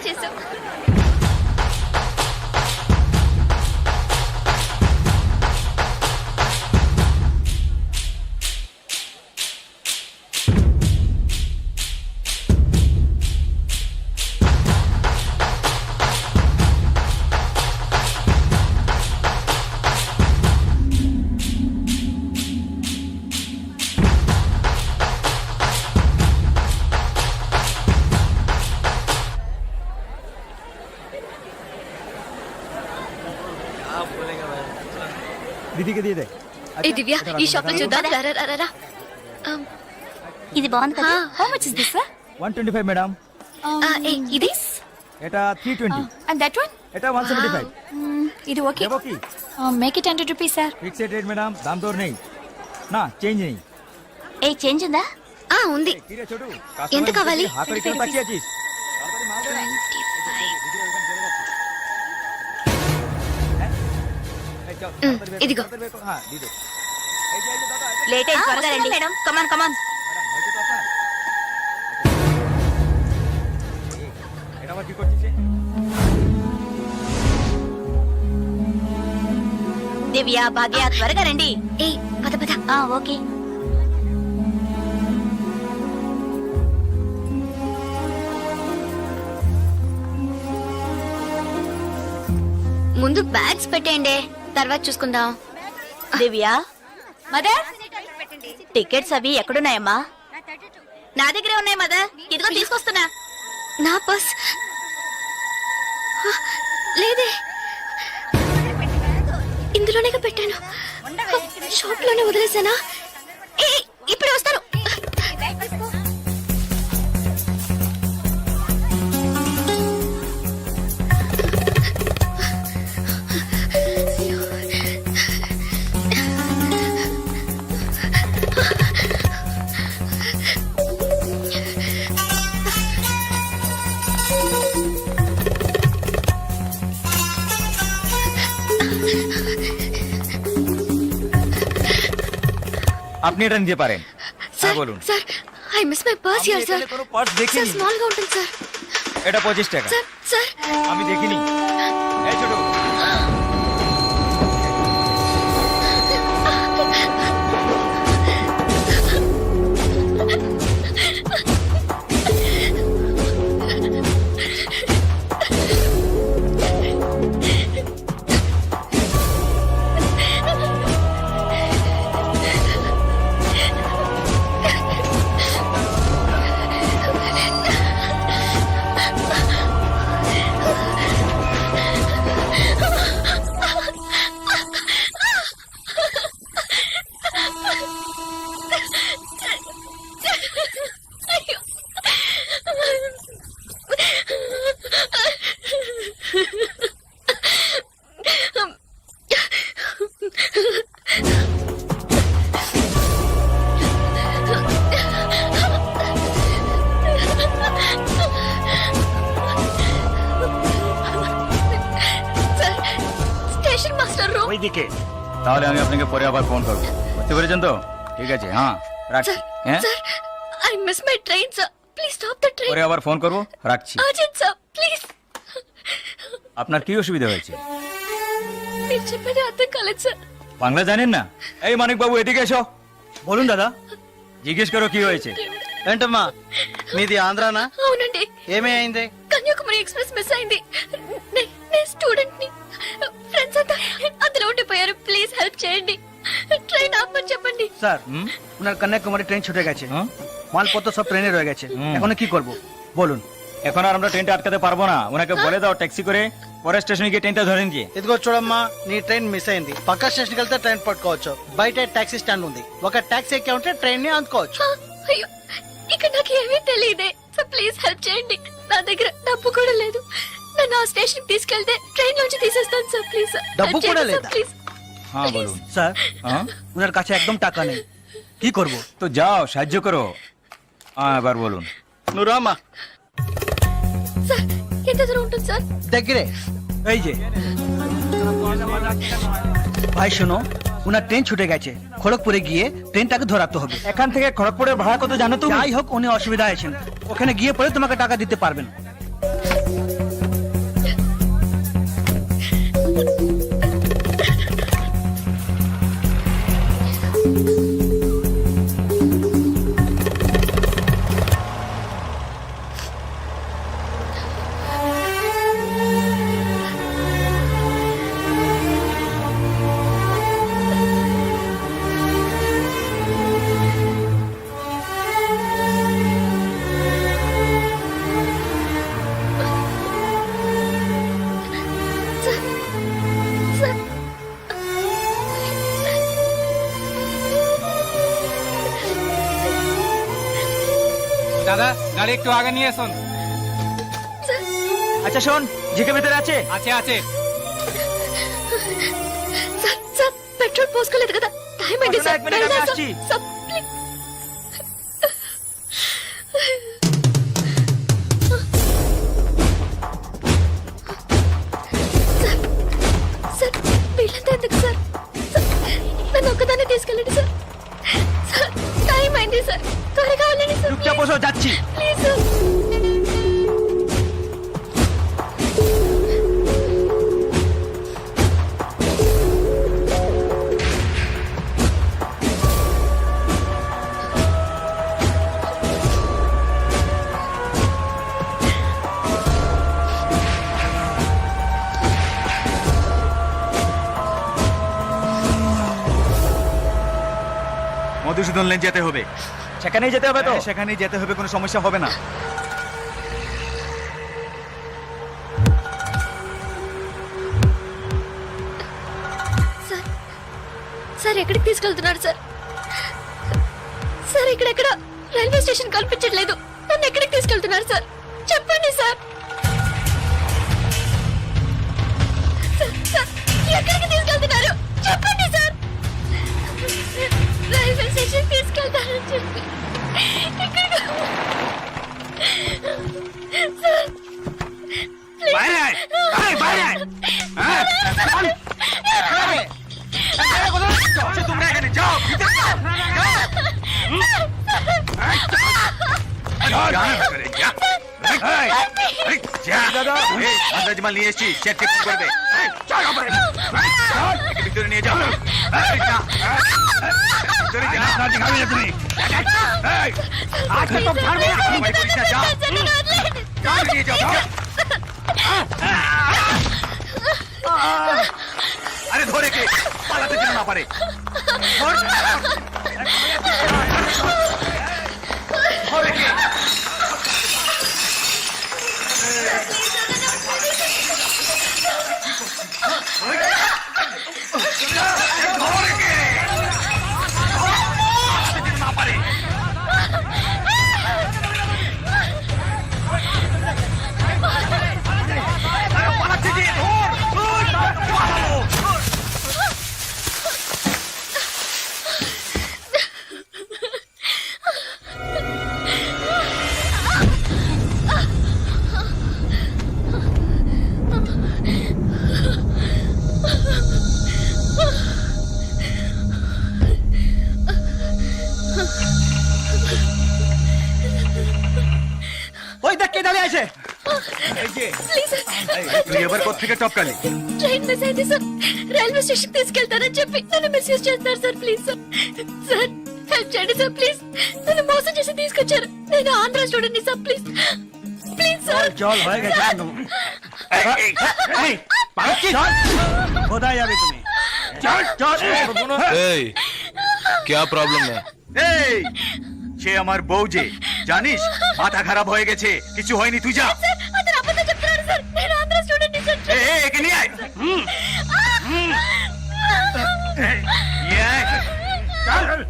చేసావు. दीदी के दिए दे. ఏ దివ్య, ఈ షాప్ లో చూద్దాం. రా, రా, రా, రా. ఇది బాగుంది కదా. How much is this sir? 125 madam. ఇది एटा 320. And that one? एटा 175. ఇది ఓకే. देखो की make it 100 rupees sir. Fix rate madam, दाम दौर नहीं ना, चेंज नहीं. ఏ చేంజ్ ఉందా? ఉంది. धीरे छोड़ू. ఎంత కావాలి? हाथ पर इतना ताकिया चीज. ఇదిగో. हां दीदी. లేట్ అయ్యి త్వరగా రండి మేడం. కమాన్ కమాన్. एटा मत की कोशिश. దివ్య, భాగ్య త్వరగా రండి. ఏ పద పద. ఓకే. ముందు బ్యాగ్స్ పెట్టేయండి, తర్వాత చూసుకుందాం. దివ్య, మదర్ టికెట్స్ అవి ఎక్కడున్నాయమ్మా? నా దగ్గరే ఉన్నాయి మదర్. ఇదిగో తీసుకొస్తున్నా. నా పర్స్ లేదే, ఇందులోనే పెట్టాను. షాప్ లోనే వదిలేసానా? ఏ ఇప్పుడే వస్తాను. आप नहीं रन दे पा रहे हैं. సార్ बोलूं. Sir, I miss my purse here sir. Purse देखी సార్ नहीं. స్మాల్ గా ఉంటుంది సార్. एटा 25 টাকা. సార్ సార్ আমি দেখিনি. এই ছোট. স্টেশন মাস্টার রো ওই দিকে. তাহলে আমি আপনাকে পরে আবার ফোন করব. বুঝতে পেরেছেন তো? ঠিক আছে. হ্যাঁ রাখছি. হ্যাঁ sir, I miss my train sir, please stop the train. পরে আবার ফোন করব. রাখছি. Urgent sir, please. আপনার কি অসুবিধা হয়েছে? మీరు చెప్పేది అర్థం కాలేదు సార్. বাংলা জানেন না? এই মানিক বাবু এদিকে এসো. বলুন দাদা. জিজ্ঞেস করো কি হয়েছে. ఏంటమ్మా మీది ఆంధ్రానా? అవునండి, ఏమీ అయింది? కన్యాకుమారి ఎక్స్ప్రెస్ మిస్ అయింది. నేను స్టూడెంట్ ని, ఫ్రెండ్స్ అంతా అందులో ఉండిపోయారు. ప్లీజ్ హెల్ప్ చేయండి. ট্রেন আপনি చెప్పండి. স্যার ওনার কন্যাকুমারী ট্রেন ছুটে গেছে. হ্যাঁ? মালপত্র সব ট্রেনে রয়ে গেছে. এখন কি করব বলুন? এখন আর আমরা ট্রেনটা আটকাতে পারবো না. ওনাকে বলে দাও ট্যাক্সি করে পরে స్టేషన్ కి ట్రైన్ ధోరణి দিয়ে. ఇదిగో చూడమ్మా, నీ ట్రైన్ మిస్ అయింది. పక్క స్టేషన్కి వెళ్తే ట్రైన్ పట్టుకోవచ్చు. బయట టాక్సీ స్టాండ్ ఉంది. ఒక టాక్సీ ఎక్కి ఉంటే ట్రైన్ ని అందుకోవచ్చు. అయ్యో, ఇక్కడ నాకు ఏమీ తెలియదే. సో ప్లీజ్ హెల్ప్ చేయండి. నా దగ్గర డబ్బు కూడా లేదు. నన్ను ఆ స్టేషన్ తీసుకెళ్తే ట్రైన్ నుంచి తీసేస్తాను సార్. ప్లీజ్ డబ్బు కూడా లేదా? ప్లీజ్. হ্যাঁ বলুন. স্যার হ্যাঁ ওনার কাছে একদম টাকা নেই. কি করব? তো যাও সাহায্য করো. হ্যাঁ এবার বলুন. నువ్వు రామ్మా. సార్ ఎంత దూరం ఉంటుంది సార్? దగ్గరే. এই যে ভাই শোনো, ওনার ট্রেন ছুটে গেছে. খড়গপুরে গিয়ে ট্রেনটাকে ধরাতে হবে. এখান থেকে খড়গপুরের ভাড়া কত জানো তুমি? যাই হোক, উনি অসুবিধা আছেন. ওখানে গিয়ে পরে তোমাকে টাকা দিতে পারবেন. సార్ দাদা গাড়ি একটু আগে নিয়ে এসুন। আচ্ছা শোন, জিকে ভেতরে আছে? আছে আছে। సార్ సార్ పెట్రోల్ పోసుకోలేదు కదా టైం అయింది అసలు సార్ এক మినిట్, আমি వెళ్దాం আসছি। Sir. Sir, please. Sir, sir, వీళ్ళంతా ఎందుకు సార్? సార్, నన్ను ఒక్కదాన్ని తీసుకెళ్ళండి సార్. సార్, టైం అయింది సార్, త్వరగా వెళ్ళండి సార్. চুপচাপ বসো, যাচ্ছি। Please sir. মধুসূদন লেন যেতে হবে। সেখানেই যেতে হবে তো? হ্যাঁ, সেখানেই যেতে হবে, কোনো সমস্যা হবে না। సార్ సార్ ఎక్కడికి తీసుకెళ్తున్నారు సార్? సార్ ఇక్కడెక్కడ రైల్వే స్టేషన్ కనిపించట్లేదు. నన్ను ఎక్కడికి తీసుకెళ్తున్నారు సార్? చెప్పండి సార్. సార్, సార్, ఎక్కడికి తీసుకెళ్తున్నారు? చెప్పండి సార్. రైల్వే స్టేషన్ తీసుకెళ్తారని చెప్పి ఎక్కడికి- సార్, ప్లీజ్. বাইরে আয়, আয়, বাইরে আয়। হ্যাঁ, চল। আচ্ছা, তোমরা এখানে যাও, ভিতরে যাও, যাও। যা, ভিতরে যা। এই, এই, যা। এই, আন্দাজ মাল নিয়ে এসেছি, সে চেক করবে। এই, চল, ওপরে। এই, চল, একে ভিতরে নিয়ে যাও। এই, যা। ভিতরে যা। না, দেখাবি না তুমি। এই, আজকে তো ছাড়বো না। আমার বাড়ি করিস না, যাও। যাও, নিয়ে যাও, যাও। আরে ধরে কে পালাতে যেন না পারে। ধর। ধরে কে? ধরে কে? পালাতে যেন না পারে। আরে পালাচ্ছে যে, ধর, ধর, পালালো। ওই দেখ কে দাঁড়িয়ে আছে। এই যে, ప్లీజ్ సార్. তুই এবার কোত্থেকে টপকালি? ట్రైన్ మిస్ అయింది సార్. రైల్వే స్టేషన్ తీసుకెళ్తారని చెప్పి నన్ను మిస్యూజ్ చేస్తున్నారు sir. Please sir. Sir, help చేయండి సార్ ప్లీజ్. నన్ను మోసం చేసి తీసుకొచ్చారు. నేను Andhra student sir. Please please sir. চল হয়ে গেছে। এই, এই, এই, পালাচ্ছি। চল, কোথায় যাবে তুমি? চল, চল। এই क्या प्रॉब्लम है? এই, সে আমার বউ যে, জানিস মাথা খারাপ হয়ে গেছে, কিছু হয়নি, তুই যা। సార్, అతను అబద్ధం చెప్తున్నాడు సార్. నేను ఆంధ్ర స్టూడెంట్ సార్. এই, এই, একে নিয়ে আয়। এই, নিয়ে আয়। চল।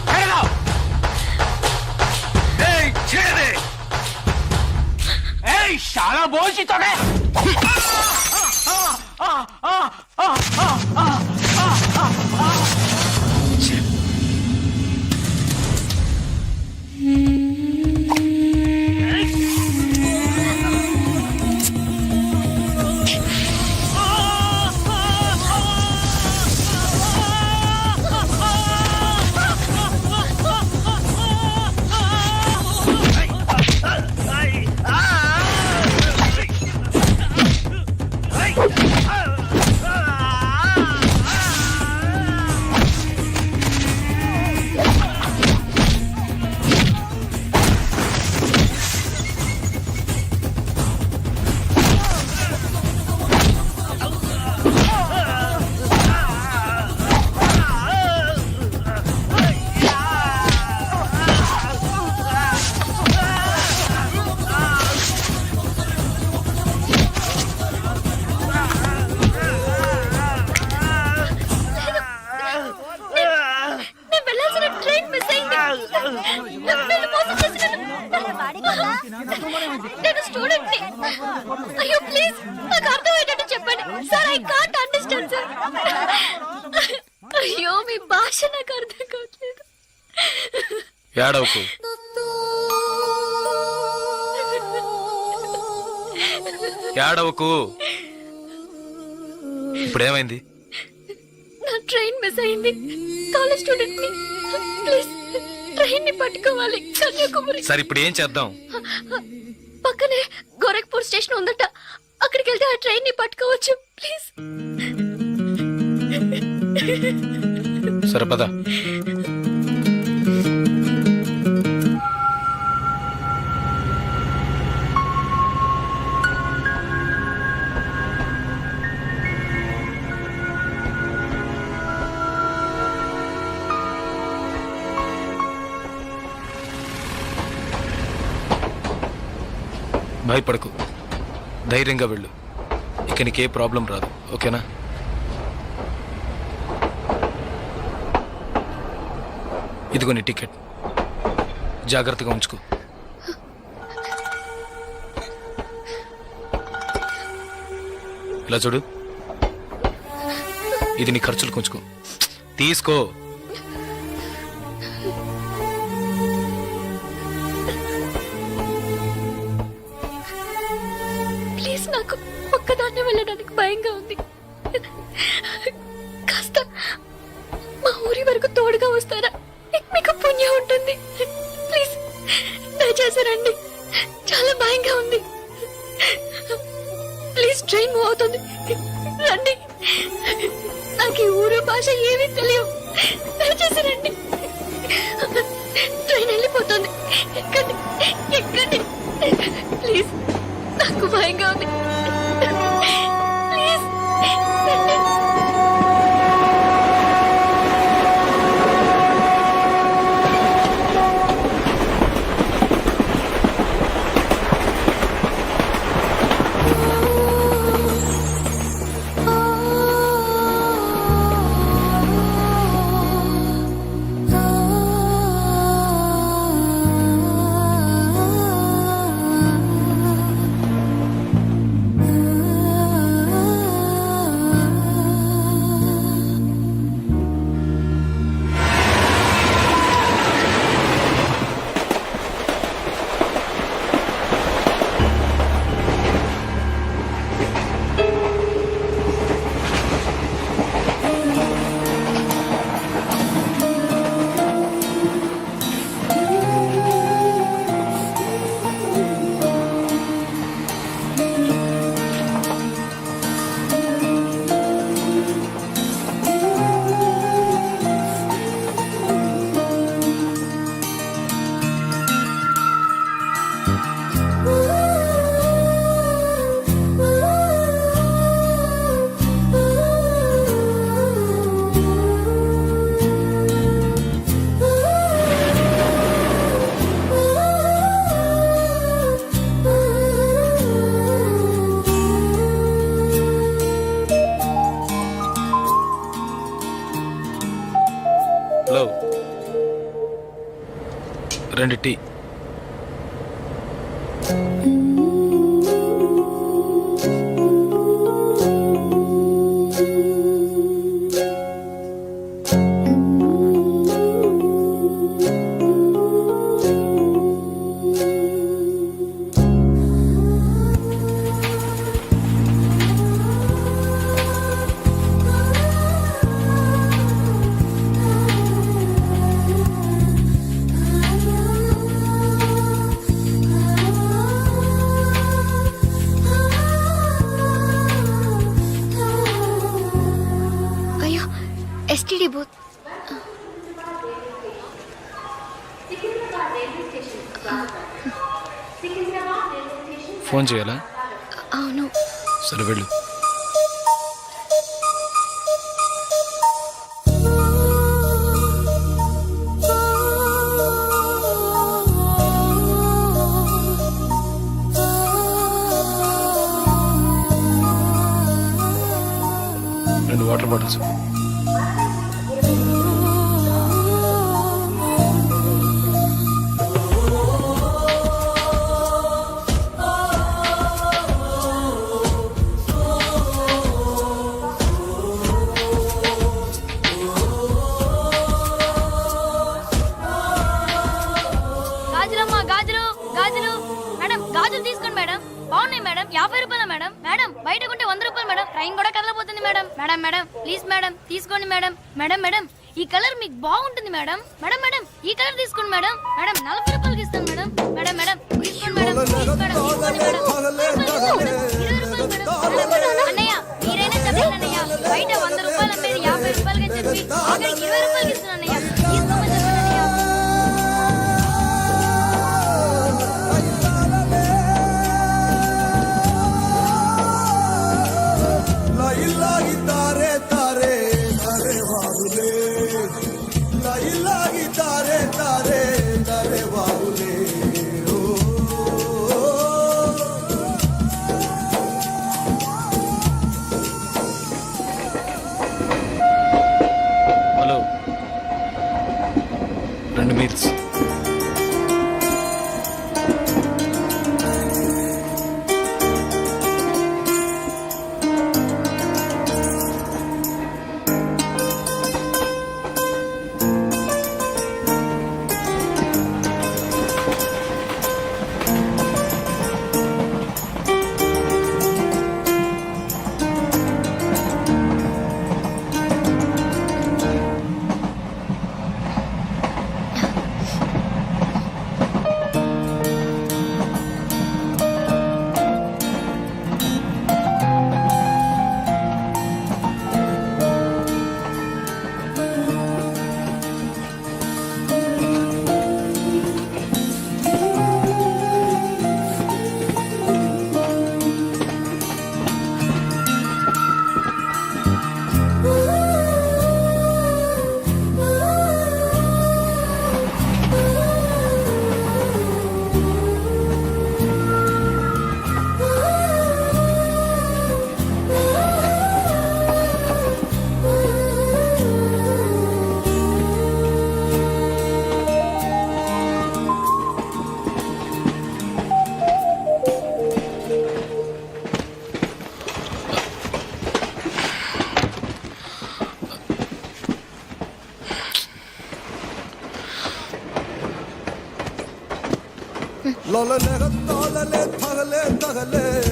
ছেড়ে দাও। এই, ছেড়ে দে। এই শালা বলছি তোকে। అయ్యో ప్లీజ్ నాకు అర్థమయ్యేటట్టు చెప్పండి sir. I can't understand sir. అయ్యో మీ భాష నాకు అర్థం కావట్లేదు. ఏడవకు. ఏడవకు. ఇప్పుడేమైంది? నా ట్రైన్ మిస్ అయింది. కాలేజ్ స్టూడెంట్ ని ప్లీజ్ ట్రైన్ ని పట్టుకోవాలి కన్యాకుమారి. సరే ఇప్పుడు ఏం చేద్దాం? పక్కనే గోరఖ్పూర్ స్టేషన్ ఉందట, అక్కడికి వెళ్తే ఆ ట్రైన్ ని పట్టుకోవచ్చు ప్లీజ్. సరే పద. భయపడకు, ధైర్యంగా వెళ్ళు. ఇక నీకే ప్రాబ్లం రాదు, ఓకేనా? ఇదిగో నీ టికెట్, జాగ్రత్తగా ఉంచుకో. ఇలా చూడు, ఇది నీ ఖర్చులు కొంచుకో. తీసుకో. ప్లీజ్ నాకు ఒక్కదాన్నే వెళ్ళడానికి భయంగా ఉంది. కాస్త మా ఊరి వరకు తోడుగా వస్తారా? మీకు పుణ్యం ఉంటుంది. ప్లీజ్ దయచేసి రండి, చాలా భయంగా ఉంది. ప్లీజ్ ట్రైన్ మూవ్ అవుతుంది, రండి. నాకు ఈ ఊరు భాష ఏమీ తెలియవు, దయచేసి రండి. ట్రైన్ వెళ్ళిపోతుంది, ఎక్కండి ఎక్కండి ప్లీజ్. నాకు భయంగా ఉంది, ప్లీజ్ రండి. Hello, 2 tea. అయ్యో ఎస్టీడీ బూత్. ఫోన్ చేయాలా? అవును. సరే వెళ్ళు. Water bottles. బయట కొంటే 100 రూపాయలు మేడం. ట్రైన్ కూడా కదలబోతుంది madam. Madam madam please madam తీసుకోండి మేడం. మేడం మేడం ఈ కలర్ మీకు బాగుంటుంది మేడం. మేడం మేడం ఈ కలర్ తీసుకోండి మేడం. మేడం 40 రూపాయలకి ఇస్తాను మేడం. మేడం మేడం తీసుకోండి మేడం. ప్లీజ్ మేడం తీసుకోండి మేడం. 20 రూపాయలు మేడం. అన్నయ్య మీరైనా చెప్పండి అన్నయ్య. బయట 100 రూపాయలు అమ్మేది 50 రూపాయలకి చెప్పి ఆఖరికి 20 రూపాయలకి ఇస్తాను అన్నయ్య. తీసుకోమని చెప్పండి అన్నయ్య. Hello 2 meals.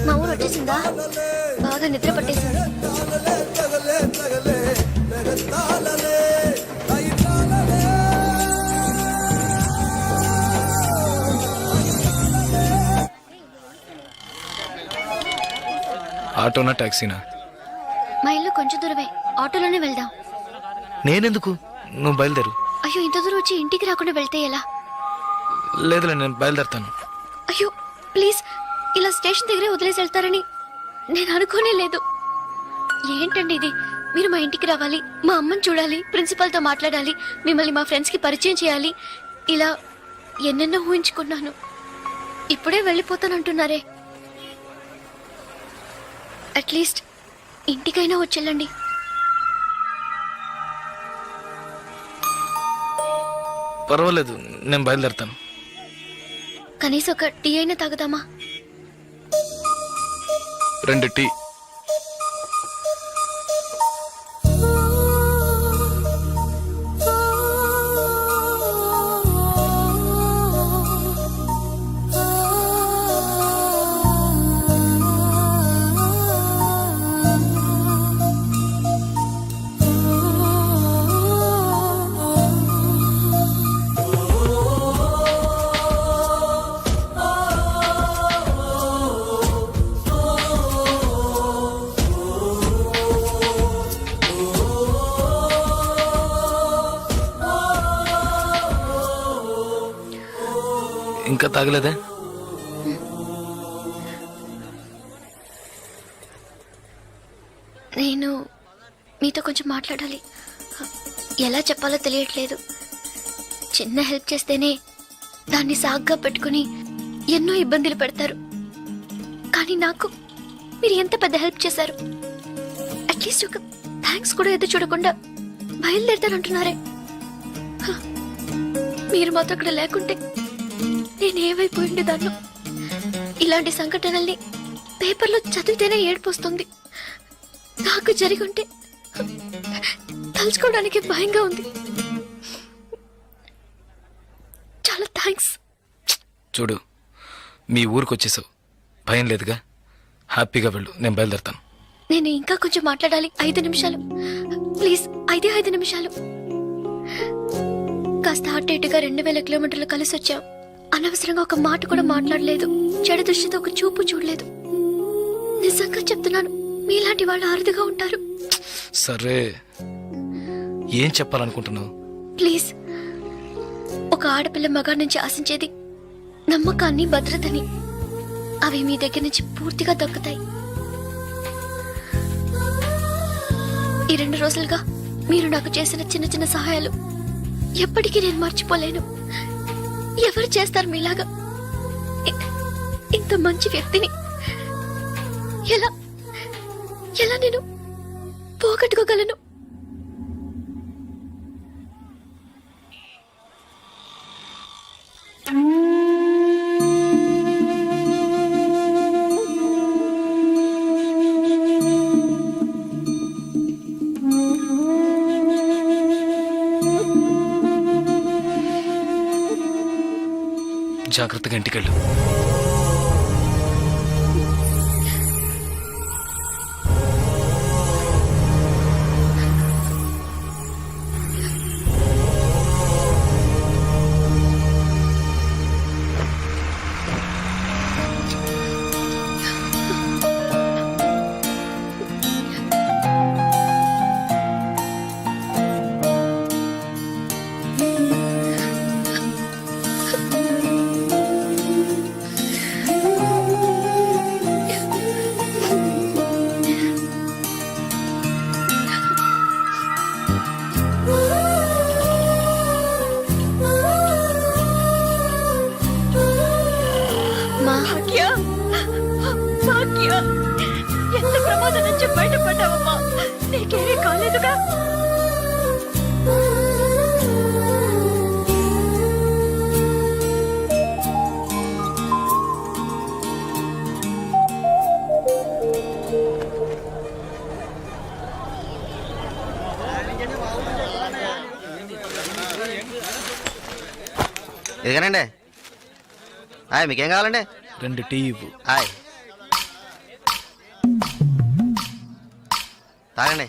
మా ఊరు వచ్చేసిందా? బాగా నిద్ర పట్టేసింది. ఆటోనా టాక్సీనా? మా ఇల్లు కొంచెం దూరమే, ఆటోలోనే వెళ్దాం. నేనెందుకు, నువ్వు బయలుదేరు. అయ్యో ఇంత దూరం వచ్చి ఇంటికి రాకుండా వెళ్తే ఎలా? లేదులే, నేను బయలుదేరుతాను. అయ్యో ప్లీజ్, ఇలా స్టేషన్ దగ్గరే వదిలేసి వెళ్తారని నేను అనుకోనే లేదు. ఏంటండి ఇది? మీరు మా ఇంటికి రావాలి, మా అమ్మని చూడాలి, ప్రిన్సిపల్ తో మాట్లాడాలి, మిమ్మల్ని మా ఫ్రెండ్స్ కి పరిచయం చేయాలి, ఇలా ఎన్నెన్నో ఊహించుకున్నాను. ఇప్పుడే వెళ్ళిపోతానంటున్నారే. అట్లీస్ట్ ఇంటికైనా వచ్చేళ్ళండి. పర్వాలేదు, నేను బయలుదేరుతాను. కనీసం ఒక టీ అయినా తాగుదామా? 2 టీ. ఇంకా తాగలేదే? నేను మీతో కొంచెం మాట్లాడాలి. ఎలా చెప్పాలో తెలియట్లేదు. చిన్న హెల్ప్ చేస్తేనే దాన్ని సాగ్గా పెట్టుకుని ఎన్నో ఇబ్బందులు పెడతారు. కానీ నాకు మీరు ఎంత పెద్ద హెల్ప్ చేశారు. అట్లీస్ట్ ఒక థ్యాంక్స్ కూడా ఎదురు చూడకుండా బయలుదేరుతానంటున్నారే. మీరు మాతో అక్కడ లేకుంటే నేను ఏమైపోయి ఉండేదాన్ని. ఇలాంటి సంఘటనల్ని పేపర్లో చదివితేనే ఏడుపు వస్తుంది. నాకు జరిగి ఉంటే తలుచుకోవడానికి భయంగా ఉంది. చాలా థ్యాంక్స్. చూడు, మీ ఊరికి వచ్చేసావు, భయం లేదుగా. హ్యాపీగా వెళ్ళు, నేను బయలుదేరుతాను. నేను ఇంకా కొంచెం మాట్లాడాలి. 5 నిమిషాలు ప్లీజ్. 5 నిమిషాలు. కాస్త అటేటుగా 2000 కిలోమీటర్లు కలిసి వచ్చాం. అనవసరంగా ఒక మాట కూడా మాట్లాడలేదు. చెడు దృష్టితో ఒక చూపు చూడలేదు. నిజంగా చెప్తున్నాను, మీలాంటి వాళ్ళు అరుదుగా ఉంటారు. సరే, ఏం చెప్పాలనుకుంటున్నావు? ప్లీజ్. ఒక ఆడపిల్ల మగాడి నుంచి ఆశించేది నమ్మకాన్ని, భద్రతని. అవి మీ దగ్గర నుంచి పూర్తిగా దక్కుతాయి. ఈ 2 రోజులుగా మీరు నాకు చేసిన చిన్న చిన్న సహాయాలు ఎప్పటికీ నేను మర్చిపోలేను. ఎవరు చేస్తారు మీలాగా? ఇంత మంచి వ్యక్తిని ఎలా ఎలా నేను పోగొట్టుకోగలను? జాగ్రత్తగా ఇంటికెళ్ళు. భాగ్య, భాగ్య, ఎంత ప్రమాదం నుంచి బయటపడ్డావమ్మా? నీకేమీ కాలేదుగా? ఇదిగానండి. మీకేం కావాలండి? 2 టీ ఇవ్వు. తాగండి.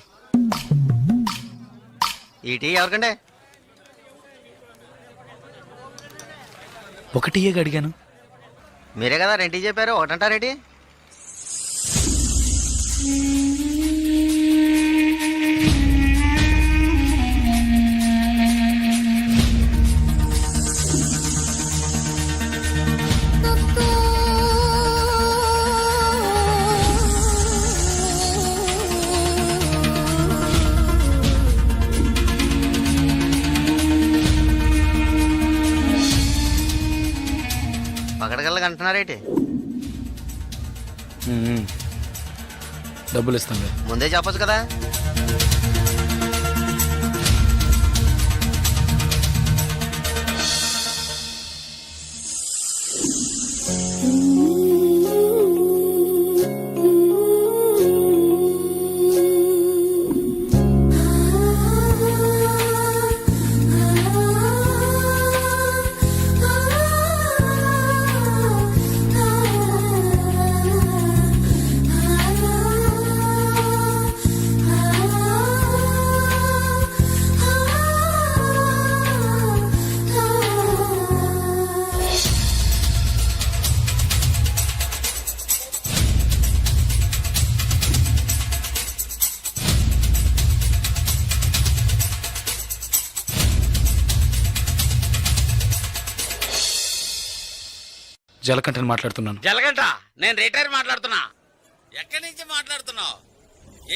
ఈ టీ ఎవరికండి? 1 టీయే అడిగాను. మీరే కదా 2 టీ చెప్పారు, ఒకటంటారేంటి? పగడగల్లగా అంటున్నారేంటి? డబ్బులు ఇస్తాను. ముందే చెప్పచ్చు కదా. జలకంఠని మాట్లాడుతున్నాను. జలగంట, నేను రిటైర్ మాట్లాడుతున్నా. ఎక్కడి నుంచి మాట్లాడుతున్నావు?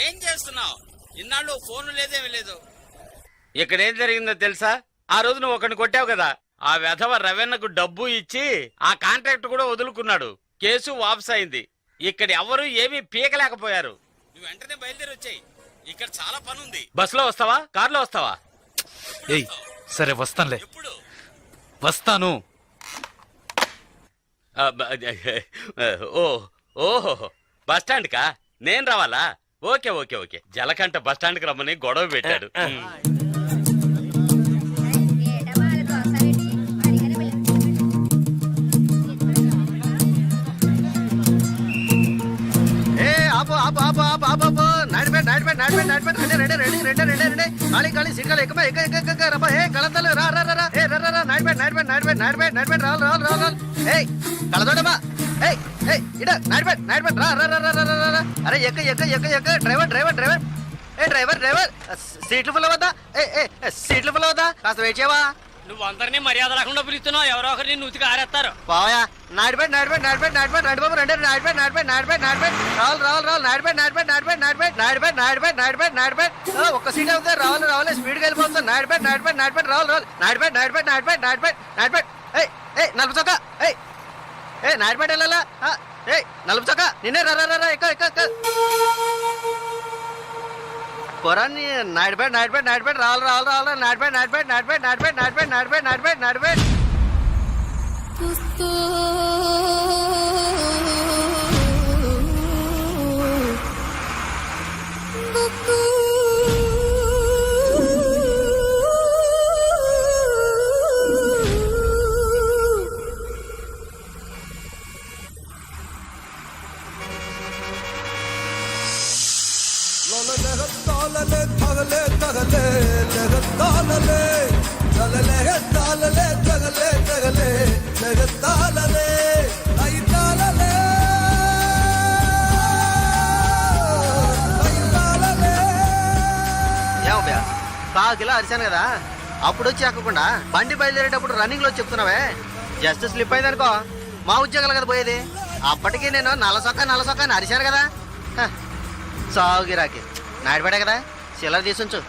ఏం చేస్తున్నావు? ఇన్నాళ్ళు ఫోన్ లేదేమీ లేదు. ఇక్కడ ఏం జరిగిందో తెలుసా? ఆ రోజు నువ్వు ఒకరిని కొట్టావు కదా, ఆ వెధవ రవెన్నకు డబ్బు ఇచ్చి ఆ కాంట్రాక్ట్ కూడా వదులుకున్నాడు. కేసు వాపస్ అయింది. ఇక్కడ ఎవరు ఏమీ పీకలేకపోయారు. నువ్వు వెంటనే బయలుదేరి వచ్చాయి. ఇక్కడ చాలా పని ఉంది. బస్సులో వస్తావా, కారులో వస్తావా? ఏయ్, సరే వస్తానులే. ఎప్పుడు వస్తాను. ఓహో, బస్ స్టాండ్ కా నేను రావాలా? Okay okay okay. జలకంట బస్ స్టాండ్ కి రమ్మని గొడవ పెట్టాడు. అరే ఎక్క ఎక్క ఎక్క ఎక్క డ్రైవర్ డ్రైవర్ డ్రైవర్ ఏ డ్రైవర్ డ్రైవర్ సీట్లు ఫుల్ అవద్దా సీట్లు ఫుల్ అవద్దా కాస్త వెయిట్ చేయవా నువ్వు అందరినీ మర్యాద రాకుండా పిలుస్తున్నావు ఎవరో ఒకరిని నూతికి ఆరేస్తారు బావయా నాడిపేట్ నాడిపేట్ నాడిపేట్ నాడిపేట్ నాడిబాబు రండి నాడిపేట్ నాడిపేట్ నాడిపేట్ నాడిపేట్ రావాలి రావాలి రావాలి నాడిపేట్ నాడిపేట్ నాడిపేట్ నాడిపేట్ నాడిపేట్ నాడిపేట్ నాడిపేట్ నాడిపేట్ ఒక్క సీట్ అవుతుంది రావాలి రావాలి స్పీడ్గా వెళ్ళిపోతుంది నాడిపేట్ నాడిపేట్ నాడిపేట్ రావాలి రావాలి నాడిపేట్ నాడిపేట్ నాడిపేట్ నాడిపేట్ నాడిపేట్ ఏ నలుపు చొక్క ఏ నాడిపేట్ వెళ్ళాలా ఏ నలుపు చొక్క నిన్నే రా రా రా ఎక్క ఎక్క ఎక్క పొరాన్ని నాడిపేట్ నాడిపేట్ నాడిపేట్ రావాలి రావాలి రావాలి నాడిపేట్ నాడిపేట్ నాడిపేట్ నాడిపేట్ నాడిపేట్ నాడిపేట్ నాడిపేట్ నాడిపేట్ కాకిలా అరిశాను కదా అప్పుడు వచ్చి ఎక్కకుండా బండి బయలుదేరేటప్పుడు రన్నింగ్ లో చెప్తున్నావే జస్ట్ స్లిప్ అయిందనుకో మా ఉద్యోగాలు కదా పోయేది అప్పటికి నేను నల్లసొక్క అని అరిశాను కదా సాగు గిరాకి నాడిపడే కదా చిల్లర తీసుంచు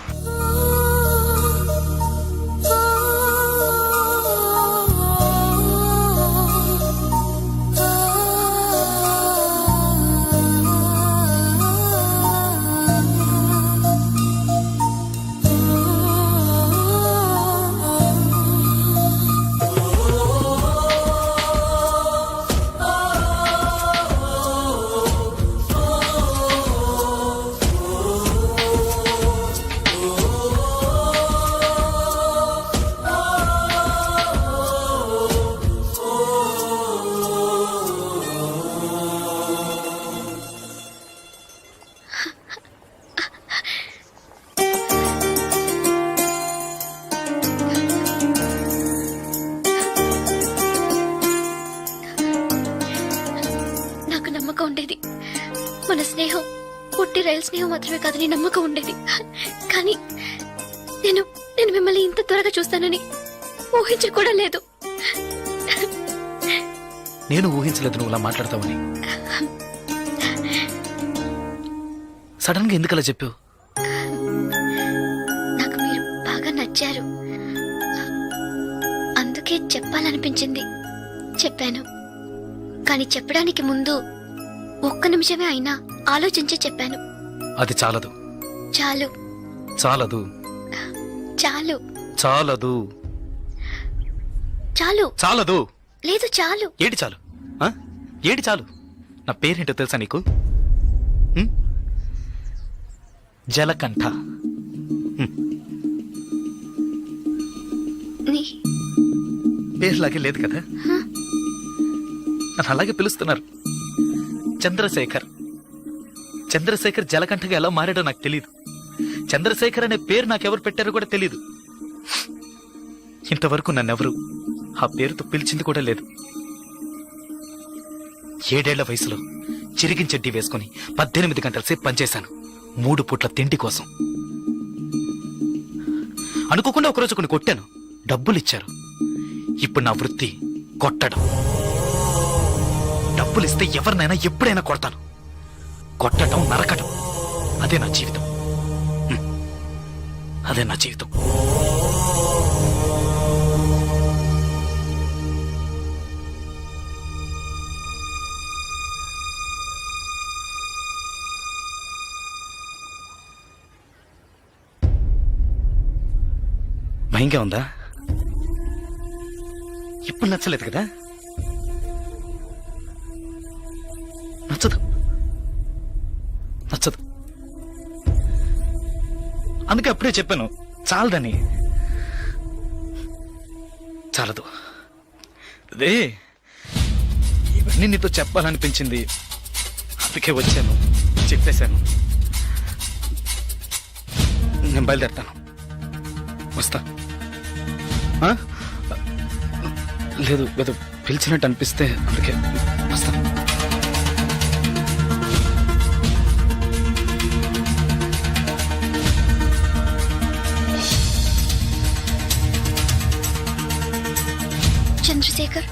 ఉండేది మన స్నేహం పుట్టి రైలు స్నేహం మాత్రమే కాదని నమ్మకం ఉండేది. కానీ నేను మిమ్మల్ని ఇంత త్వరగా చూస్తానని ఊహించి కూడా లేదు. నేను ఊహించలేదు నువ్వు ఇలా మాట్లాడతావని. సడన్ గా ఎందుకలా చెప్పావు? నాకు మీరు బాగా నచ్చారు, అందుకే చెప్పాలనిపించింది చెప్పాను. కానీ చెప్పడానికి ముందు ఒక్క నిమిషమే అయినా ఆలోచించి చెప్పాను. అది చాలదు. చాలు. చాలదు. చాలు. చాలదు. చాలు. చాలదు. లేదు చాలు. ఏడి చాలు? ఏడి చాలు? నా పేరేంటో తెలుసా నీకు? జలకంఠ. పేరులాగే లేదు కదా, నన్ను అలాగే పిలుస్తున్నారు. చంద్రశేఖర్. చంద్రశేఖర్ జలకంఠగా ఎలా మారాడో నాకు తెలియదు. చంద్రశేఖర్ అనే పేరు నాకెవరు పెట్టారో కూడా తెలీదు. ఇంతవరకు నన్నెవరు ఆ పేరుతో పిలిచింది కూడా లేదు. 7 ఏళ్ల వయసులో చిరిగిన చెడ్డీ వేసుకుని 18 గంటల సేపు పనిచేశాను 3 పూట్ల తిండి కోసం. అనుకోకుండా ఒకరోజు కొన్ని కొట్టాను, డబ్బులు ఇచ్చారు. ఇప్పుడు నా వృత్తి కొట్టడం. డబ్బులు ఇస్తే ఎవరినైనా ఎప్పుడైనా కొడతాను. కొట్టడం, నరకడం, అదే నా జీవితం. అదే నా జీవితం. భయంగా ఉందా? ఇప్పుడు నచ్చలేదు కదా? నచ్చదు. నచ్చదు. అందుకే అప్పుడే చెప్పాను చాలదని. చాలదు. అదే ఇవన్నీ నీతో చెప్పాలనిపించింది, అందుకే వచ్చాను, చెప్పేశాను. నేను బయలుదేరుతాను. వస్తా. ఆ? లేదు ఏదో పిలిచినట్టు అనిపిస్తే అందుకే వస్తా. చంద్రశేఖర్,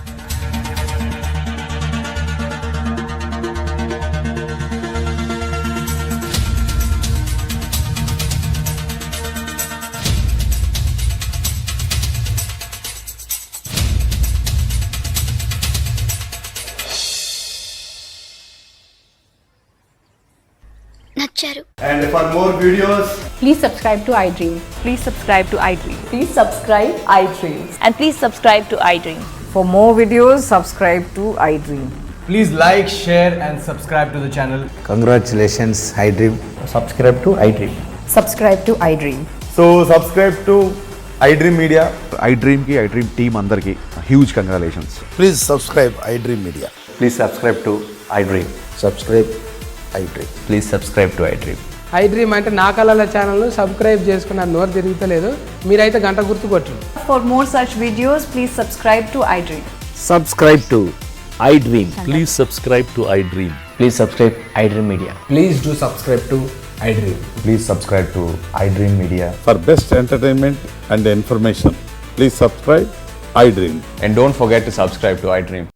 నచ్చారు. And for more videos, Please subscribe to iDream. Please subscribe to iDream. Please subscribe iDream. And please subscribe to iDream. For more videos, subscribe to iDream. please like, share, and subscribe to the channel. Congratulations iDream. Subscribe to iDream. Subscribe to iDream. So subscribe to iDream Media. iDream ki iDream team andarki huge congratulations. Please subscribe iDream media. Please subscribe to iDream. Subscribe iDream. Please subscribe to iDream. iDream అంటే నా కళల ఛానల్ను subscribe చేసుకున్న నోరు తిరుగుతలేదు. మీరైతే గంట గుర్తు కొట్టండి. For more such videos, please subscribe to iDream. Subscribe to iDream. Please subscribe to I dream. Please subscribe iDream Media. Please do subscribe to iDream. Please subscribe to iDream Media. For best entertainment and information, please subscribe iDream. And don't forget to subscribe to iDream.